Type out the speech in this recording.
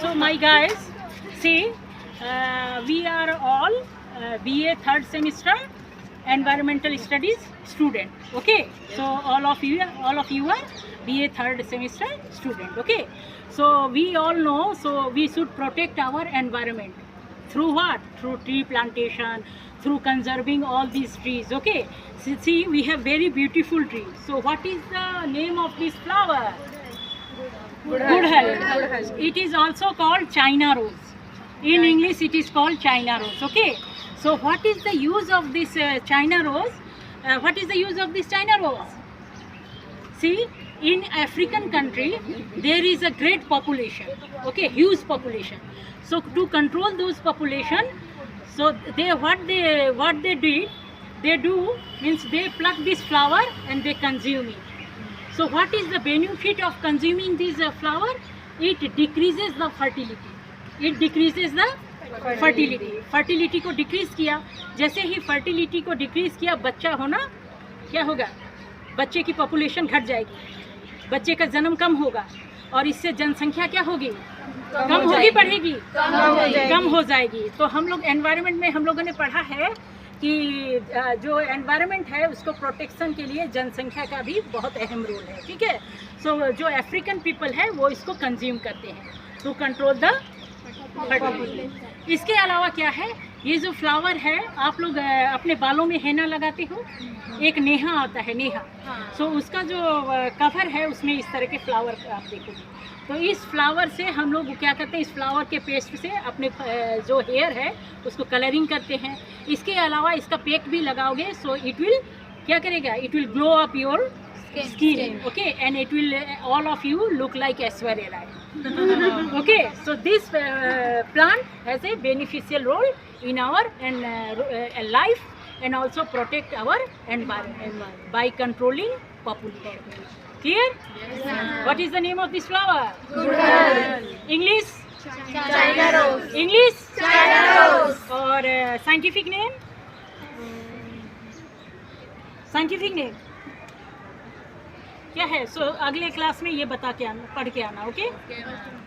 So my guys, see, we are all BA third semester environmental studies student. Okay, so all of you are BA third semester student. Okay, so we all know, so we should protect our environment through what? Through tree plantation, through conserving all these trees. Okay, see, we have very beautiful trees. So what is the name of this flower? Gudhal. It is also called China rose. In English, it is called China rose. Okay. So, what is the use of this China rose? What is the use of this China rose? See, in African country, there is a great population. Okay, huge population. So, to control those population, so what they did, they do means they pluck this flower and they consume it. So what is the benefit of consuming this flower? It decreases the fertility. It decreases the fertility. Fertility को decrease किया, जैसे ही fertility को decrease किया, बच्चा होना क्या होगा? बच्चे की population घट जाएगी, बच्चे का जन्म कम होगा और इससे जनसंख्या क्या होगी? कम होगी, बढ़ेगी? कम हो जाएगी। तो हम लोग environment में हम लोगों ने पढ़ा है कि जो एनवायरनमेंट है उसको प्रोटेक्शन के लिए जनसंख्या का भी बहुत अहम रोल है। ठीक है, सो जो अफ्रीकन पीपल है वो इसको कंज्यूम करते हैं टू कंट्रोल द फर्टिलिटी। इसके अलावा क्या है, ये जो फ्लावर है, आप लोग अपने बालों में हेना लगाते हो, एक नेहा आता है, नेहा। सो उसका जो कवर है उसमें इस तरह के फ्लावर आप देखोगे। तो इस फ्लावर से हम लोग क्या करते हैं, इस फ्लावर के पेस्ट से अपने जो हेयर है उसको कलरिंग करते हैं। इसके अलावा इसका पैक भी लगाओगे, सो इट विल क्या करेगा, it will glow up your skin. Okay, and it will all of you look like Aishwarya Rai. Okay, so this plant has a beneficial role in our life and also protect our environment by controlling population. Clear? Yes, ma'am. What is the name of this flower? Gudhal. English? China rose. English? China rose. और scientific name? Scientific name क्या है? सो अगले class में ये बता के आना, पढ़ के आना। ओके?